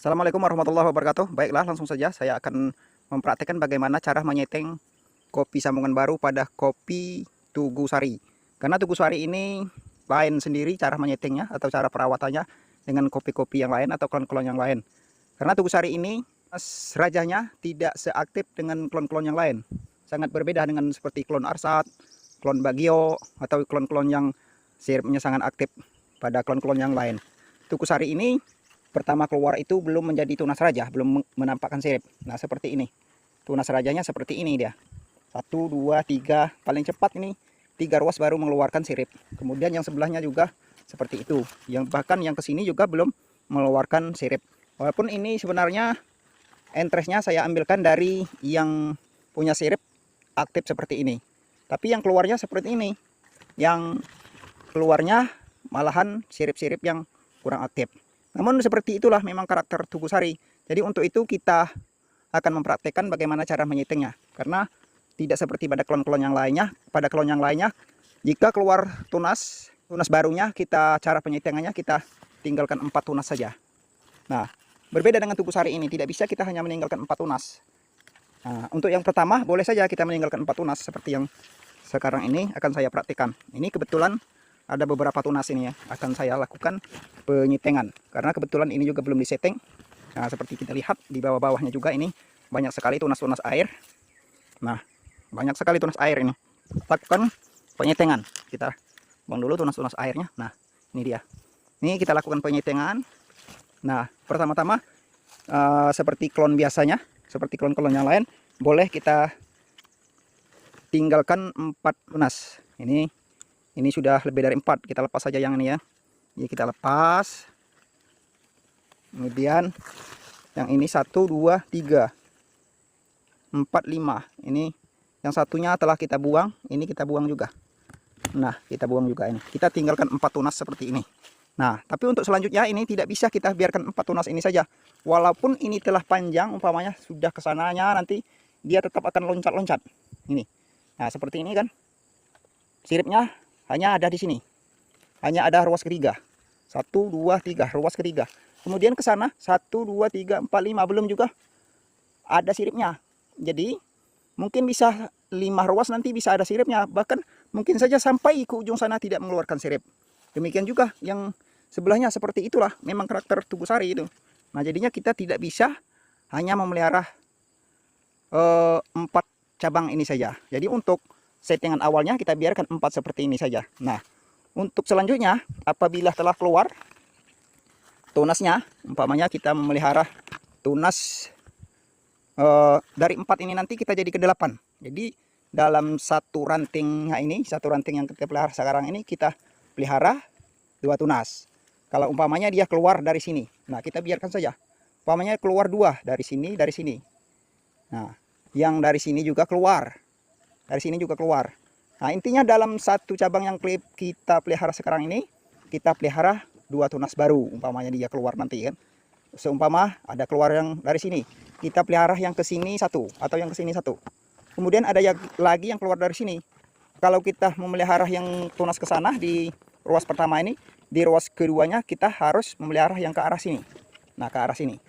Assalamualaikum warahmatullahi wabarakatuh. Baiklah, langsung saja saya akan mempraktikkan bagaimana cara menyetting kopi sambungan baru pada kopi Tugu Sari. Karena Tugu Sari ini lain sendiri cara menyettingnya atau cara perawatannya dengan kopi-kopi yang lain atau klon-klon yang lain. Karena Tugu Sari ini rajanya tidak seaktif dengan klon-klon yang lain. Sangat berbeda dengan seperti klon Arsat, klon Bagio, atau klon-klon yang siripnya sangat aktif pada klon-klon yang lain. Tugu Sari ini pertama keluar itu belum menjadi tunas raja, belum menampakkan sirip. Nah, seperti ini. Tunas rajanya seperti ini dia. 1, 2, 3, paling cepat ini 3 ruas baru mengeluarkan sirip. Kemudian yang sebelahnya juga seperti itu. Yang bahkan yang kesini juga belum mengeluarkan sirip. Walaupun ini sebenarnya entrestnya saya ambilkan dari yang punya sirip aktif seperti ini. Tapi yang keluarnya seperti ini. Yang keluarnya malahan sirip-sirip yang kurang aktif. Namun seperti itulah memang karakter Tugu Sari. Jadi untuk itu kita akan mempraktekkan bagaimana cara menyettingnya. Karena tidak seperti pada klon-klon yang lainnya. Pada klon yang lainnya, jika keluar tunas barunya, cara penyettingannya kita tinggalkan 4 tunas saja. Nah, berbeda dengan Tugu Sari ini, tidak bisa kita hanya meninggalkan 4 tunas. Nah, untuk yang pertama boleh saja kita meninggalkan 4 tunas seperti yang sekarang ini akan saya praktikkan. Ini kebetulan ada beberapa tunas ini ya, akan saya lakukan penyettingan karena kebetulan ini juga belum disetting. Nah, seperti kita lihat di bawah-bawahnya juga ini banyak sekali tunas-tunas air. Nah, banyak sekali tunas air ini. Lakukan penyettingan. Kita buang dulu tunas-tunas airnya. Nah, ini dia. Ini kita lakukan penyettingan. Nah, pertama-tama seperti klon biasanya, seperti klon-klon yang lain, boleh kita tinggalkan 4 tunas. Ini sudah lebih dari 4. Kita lepas saja yang ini ya. Jadi kita lepas. Kemudian yang ini 1, 2, 3, 4, 5. Ini yang satunya telah kita buang. Ini kita buang juga. Nah, kita buang juga ini. Kita tinggalkan 4 tunas seperti ini. Nah, tapi untuk selanjutnya ini tidak bisa kita biarkan 4 tunas ini saja. Walaupun ini telah panjang, umpamanya sudah kesananya, nanti dia tetap akan loncat-loncat. Ini. Nah, seperti ini kan. Siripnya hanya ada di sini. Hanya ada ruas ketiga. 1, 2, 3, ruas ketiga. Kemudian ke sana 1, 2, 3, 4, 5 belum juga ada siripnya. Jadi mungkin bisa 5 ruas nanti bisa ada siripnya. Bahkan mungkin saja sampai ke ujung sana tidak mengeluarkan sirip. Demikian juga yang sebelahnya seperti itulah. Memang karakter Tugu Sari itu. Nah, jadinya kita tidak bisa hanya memelihara 4 cabang ini saja. Jadi untuk settingan awalnya kita biarkan 4 seperti ini saja. Nah, untuk selanjutnya apabila telah keluar tunasnya, umpamanya kita memelihara tunas dari 4 ini nanti kita jadi ke 8. Jadi dalam satu rantingnya ini, satu ranting yang kita pelihara sekarang ini kita pelihara 2 tunas. Kalau umpamanya dia keluar dari sini, nah kita biarkan saja. Umpamanya keluar 2 dari sini, dari sini. Nah, yang dari sini juga keluar. Dari sini juga keluar. Nah, intinya dalam satu cabang yang kita pelihara sekarang ini, kita pelihara 2 tunas baru. Umpamanya dia keluar nanti kan. Seumpama ada keluar yang dari sini, kita pelihara yang ke sini 1 atau yang ke sini 1. Kemudian ada lagi yang keluar dari sini. Kalau kita memelihara yang tunas ke sana di ruas pertama ini, di ruas keduanya kita harus memelihara yang ke arah sini. Nah, ke arah sini.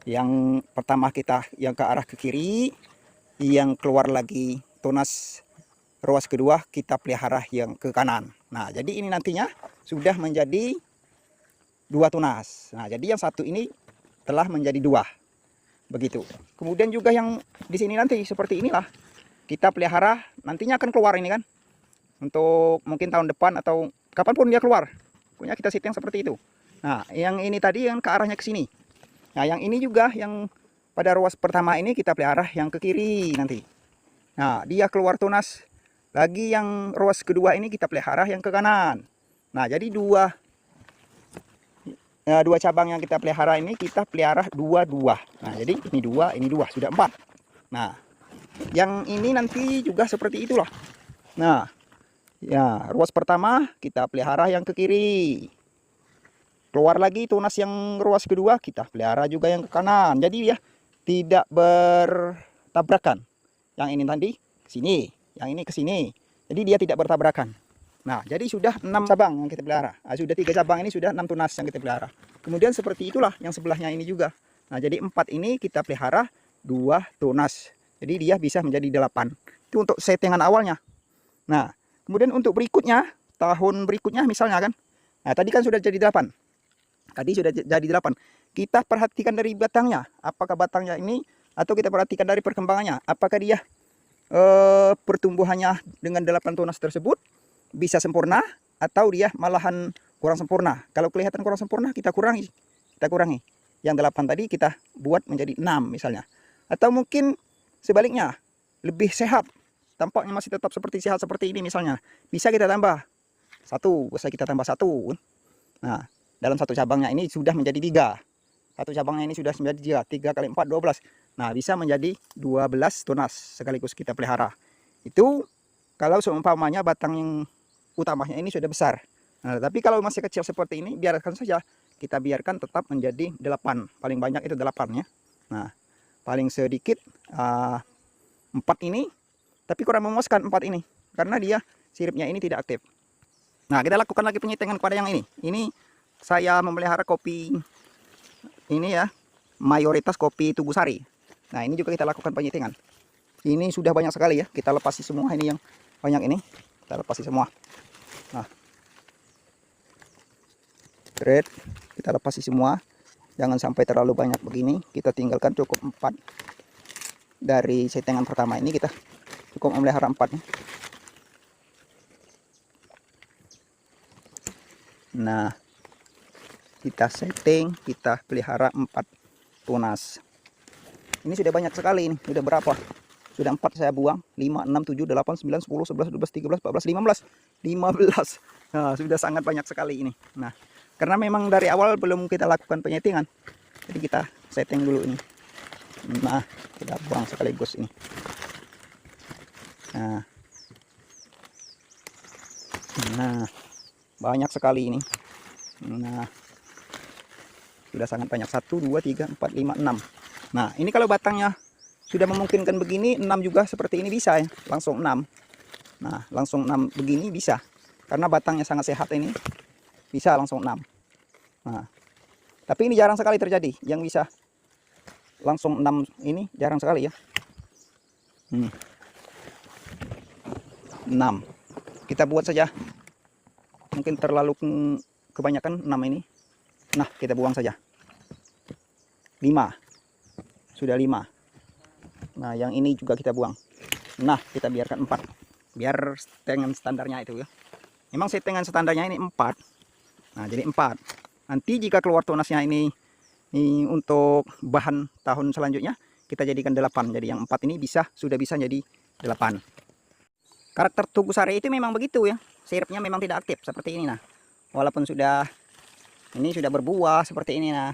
Yang pertama kita yang ke arah ke kiri, yang keluar lagi tunas ruas kedua kita pelihara yang ke kanan. Nah, jadi ini nantinya sudah menjadi 2 tunas. Nah, jadi yang satu ini telah menjadi 2. Begitu. Kemudian juga yang di sini nanti seperti inilah. Kita pelihara nantinya akan keluar ini kan. Untuk mungkin tahun depan atau kapanpun dia keluar. Punya kita setting seperti itu. Nah, yang ini tadi yang ke arahnya ke sini. Nah, yang ini juga yang pada ruas pertama ini kita pelihara yang ke kiri nanti. Nah, dia keluar tunas lagi yang ruas kedua ini kita pelihara yang ke kanan. Nah, jadi dua cabang yang kita pelihara ini kita pelihara 2. Nah, jadi ini 2 sudah 4. Nah, yang ini nanti juga seperti itulah. Nah, ya, ruas pertama kita pelihara yang ke kiri. Keluar lagi tunas yang ruas kedua kita pelihara juga yang ke kanan. Jadi ya tidak bertabrakan. Yang ini tadi ke sini, yang ini ke sini. Jadi dia tidak bertabrakan. Nah, jadi sudah 6 cabang yang kita pelihara. Nah, sudah 3 cabang ini sudah 6 tunas yang kita pelihara. Kemudian seperti itulah yang sebelahnya ini juga. Nah, jadi 4 ini kita pelihara 2 tunas. Jadi dia bisa menjadi 8. Itu untuk settingan awalnya. Nah, kemudian untuk berikutnya, tahun berikutnya misalnya kan. Nah, tadi kan sudah jadi 8. Tadi sudah jadi 8. Kita perhatikan dari batangnya. Apakah batangnya ini, atau kita perhatikan dari perkembangannya. Apakah dia pertumbuhannya dengan 8 tunas tersebut bisa sempurna, atau dia malahan kurang sempurna. Kalau kelihatan kurang sempurna, kita kurangi. Yang 8 tadi kita buat menjadi 6 misalnya. Atau mungkin sebaliknya, lebih sehat. Tampaknya masih tetap seperti sehat seperti ini misalnya. Bisa kita tambah 1, bisa kita tambah 1. Nah, dalam satu cabangnya ini sudah menjadi 3. Satu cabangnya ini sudah menjadi 3 kali 4, 12. Nah, bisa menjadi 12 tunas sekaligus kita pelihara. Itu kalau seumpamanya batang yang utamanya ini sudah besar. Nah, tapi kalau masih kecil seperti ini, biarkan saja. Kita biarkan tetap menjadi 8. Paling banyak itu 8 ya. Nah, paling sedikit 4 ini. Tapi kurang memuaskan 4 ini. Karena dia siripnya ini tidak aktif. Nah, kita lakukan lagi penyetengan pada yang ini. Ini saya memelihara kopi ini ya. Mayoritas kopi Tugusari. Nah, ini juga kita lakukan penyetengan. Ini sudah banyak sekali ya. Kita lepasi semua ini yang banyak ini. Kita lepasi semua. Nah, thread kita lepasi semua. Jangan sampai terlalu banyak begini. Kita tinggalkan cukup 4. Dari settingan pertama ini kita cukup memelihara 4 nih. Nah, kita setting, kita pelihara 4 tunas. Ini sudah banyak sekali ini. Sudah berapa? Sudah 4 saya buang. 5, 6, 7, 8, 9, 10, 11, 12, 13, 14, 15. 15. Nah, sudah sangat banyak sekali ini. Nah, karena memang dari awal belum kita lakukan penyetingan. Jadi kita setting dulu ini. Nah, kita buang sekaligus ini. Nah, banyak sekali ini. Nah, sudah sangat banyak. 1, 2, 3, 4, 5, 6. Nah, ini kalau batangnya sudah memungkinkan begini, 6 juga seperti ini bisa ya. Langsung 6. Nah, langsung 6 begini bisa. Karena batangnya sangat sehat ini. Bisa langsung 6. Nah, tapi ini jarang sekali terjadi. Yang bisa langsung 6 ini jarang sekali ya. 6. Kita buat saja. Mungkin terlalu kebanyakan 6 ini. Nah, kita buang saja. 5. Sudah 5. Nah, yang ini juga kita buang. Nah, kita biarkan 4. Biar settingan standarnya itu ya. Memang settingan standarnya ini 4. Nah, jadi 4. Nanti jika keluar tunasnya ini untuk bahan tahun selanjutnya, kita jadikan 8. Jadi yang 4 ini sudah bisa jadi 8. Karakter Tugusari itu memang begitu ya. Siripnya memang tidak aktif seperti ini nah. Walaupun sudah berbuah seperti ini nah.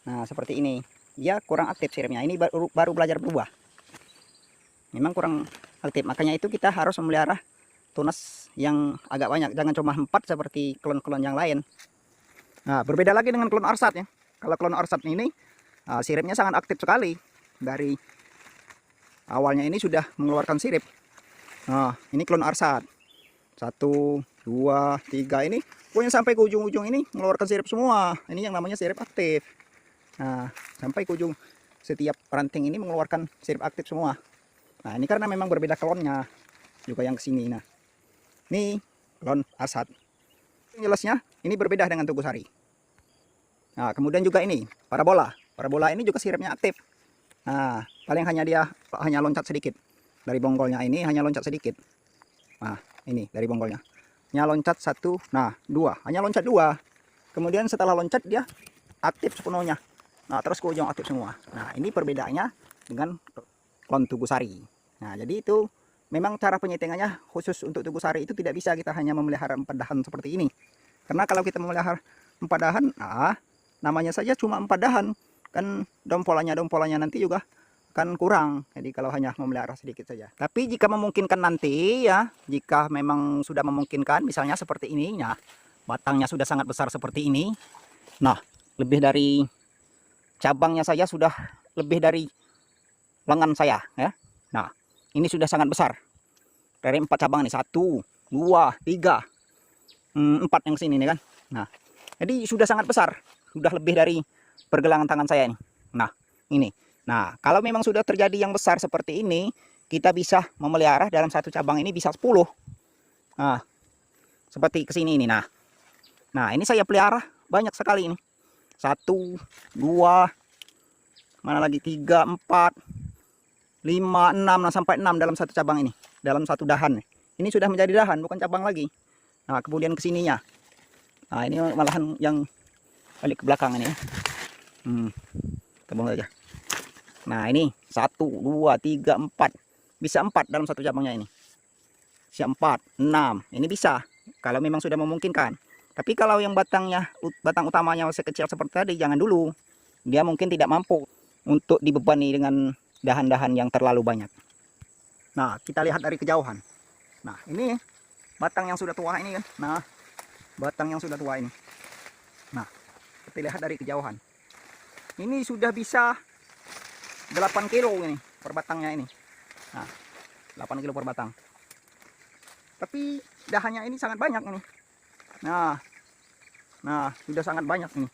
Nah, seperti ini. Dia kurang aktif siripnya. Ini baru belajar berbuah. Memang kurang aktif. Makanya itu kita harus memelihara tunas yang agak banyak. Jangan cuma 4 seperti klon-klon yang lain. Nah, berbeda lagi dengan klon Arsat ya. Kalau klon Arsat ini siripnya sangat aktif sekali. Dari awalnya ini sudah mengeluarkan sirip. Nah, ini klon Arsat. 1, 2, 3 ini. Pokoknya sampai ke ujung-ujung ini mengeluarkan sirip semua. Ini yang namanya sirip aktif. Nah, sampai ke ujung setiap ranting ini mengeluarkan sirip aktif semua. Nah, ini karena memang berbeda klonnya. Juga yang kesini. Nah, ini klon Arsat. Jelasnya ini berbeda dengan Tugusari. Nah, kemudian juga ini parabola. Parabola ini juga siripnya aktif. Nah, paling dia hanya loncat sedikit. Dari bonggolnya ini hanya loncat sedikit. Nah, ini dari bonggolnya. Hanya loncat 1, nah 2. Hanya loncat 2. Kemudian setelah loncat dia aktif sepenuhnya. Nah, terus ke ujung aktif semua. Nah, ini perbedaannya dengan klon Tugusari. Nah, jadi itu memang cara penyetingannya khusus untuk Tugusari itu tidak bisa kita hanya memelihara 4 dahan seperti ini. Karena kalau kita memelihara 4 dahan, namanya saja cuma 4 dahan. Kan dompolannya nanti juga kan kurang. Jadi kalau hanya memelihara sedikit saja. Tapi jika memungkinkan nanti ya, jika memang sudah memungkinkan, misalnya seperti ini, ya, batangnya sudah sangat besar seperti ini. Nah, lebih dari cabangnya saja sudah lebih dari lengan saya ya. Nah, ini sudah sangat besar. Dari 4 cabang ini, 1, 2, 3, 4 yang sini nih kan. Nah, jadi sudah sangat besar. sudah lebih dari pergelangan tangan saya ini. Nah, ini. Nah, kalau memang sudah terjadi yang besar seperti ini, kita bisa memelihara dalam satu cabang ini bisa 10. Nah, seperti kesini ini. Nah, ini saya pelihara banyak sekali ini. 1, 2, mana lagi 3, 4, 5, 6, nah sampai 6 dalam satu cabang ini. Dalam satu dahan. Ini sudah menjadi dahan, bukan cabang lagi. Nah, kemudian kesininya. Nah, ini malahan yang balik ke belakang ini. Kita buang saja. Nah, ini 1, 2, 3, 4. Bisa 4 dalam satu cabangnya ini. Bisa 4, 6. Ini bisa. Kalau memang sudah memungkinkan. Tapi kalau yang batang utamanya masih kecil seperti tadi, jangan dulu. Dia mungkin tidak mampu untuk dibebani dengan dahan-dahan yang terlalu banyak. Nah, kita lihat dari kejauhan. Nah, ini batang yang sudah tua ini kan. Nah, batang yang sudah tua ini. Nah, kita lihat dari kejauhan. Ini sudah bisa 8 kilo ini per batangnya ini. Nah, 8 kilo per batang. Tapi dahannya ini sangat banyak ini. Nah, sudah sangat banyak ini.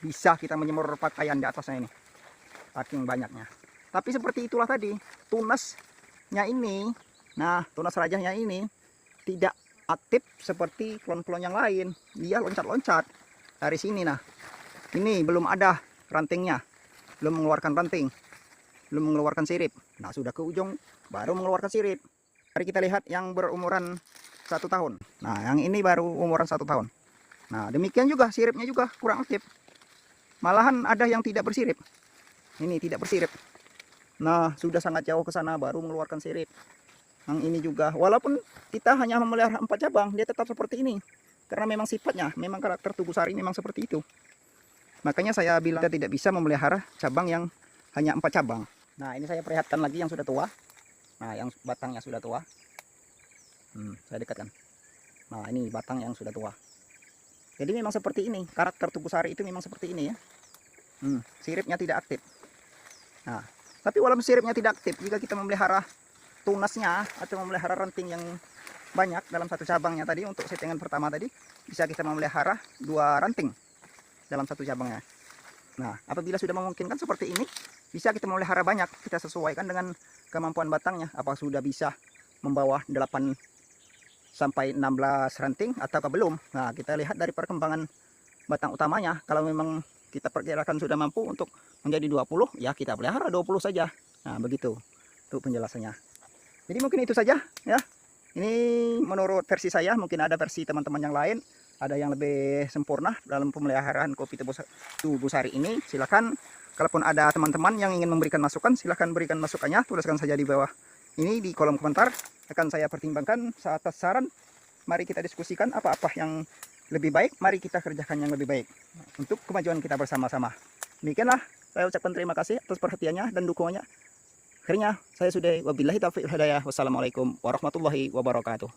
Bisa kita menjemur pakaian di atasnya ini. Saking banyaknya. Tapi seperti itulah tadi, tunasnya ini, nah tunas rajahnya ini tidak aktif seperti klon-klon yang lain. Dia loncat-loncat dari sini. Nah, ini belum ada rantingnya, belum mengeluarkan ranting, belum mengeluarkan sirip. Nah, sudah ke ujung baru mengeluarkan sirip. Mari kita lihat yang berumuran 1 tahun. Nah, yang ini baru umuran 1 tahun. Nah, demikian juga siripnya juga kurang aktif. Malahan ada yang tidak bersirip. Ini tidak bersirip. Nah, sudah sangat jauh ke sana baru mengeluarkan sirip. Yang ini juga, walaupun kita hanya memelihara 4 cabang, dia tetap seperti ini. Karena memang sifatnya, memang karakter tubuh sari memang seperti itu. Makanya saya bilang kita tidak bisa memelihara cabang yang hanya 4 cabang. Nah, ini saya perlihatkan lagi yang sudah tua. Nah, yang batangnya sudah tua. Saya dekatkan. Nah, ini batang yang sudah tua. Jadi memang seperti ini, karakter tubuh sari itu memang seperti ini ya. Siripnya tidak aktif. Nah, tapi walaupun siripnya tidak aktif, jika kita memelihara tunasnya atau memelihara ranting yang banyak dalam satu cabangnya tadi, untuk settingan pertama tadi, bisa kita memelihara 2 ranting dalam satu cabangnya. Nah, apabila sudah memungkinkan seperti ini, bisa kita memelihara banyak. Kita sesuaikan dengan kemampuan batangnya. Apa sudah bisa membawa 8 sampai 16 ranting atau belum. Nah, kita lihat dari perkembangan batang utamanya. Kalau memang kita perkirakan sudah mampu untuk menjadi 20, ya kita pelihara 20 saja. Nah, begitu untuk penjelasannya. Jadi mungkin itu saja ya. Ini menurut versi saya, mungkin ada versi teman-teman yang lain, ada yang lebih sempurna dalam pemeliharaan kopi tubuh sari ini. Silakan, kalaupun ada teman-teman yang ingin memberikan masukan, silakan berikan masukannya, tuliskan saja di bawah ini di kolom komentar. Akan saya pertimbangkan atas saran. Mari kita diskusikan apa-apa yang lebih baik, mari kita kerjakan yang lebih baik untuk kemajuan kita bersama-sama. Demikianlah, saya ucapkan terima kasih atas perhatiannya dan dukungannya. Akhirnya saya sudah wabillahi taufiq wal hidayah. Wassalamualaikum warahmatullahi wabarakatuh.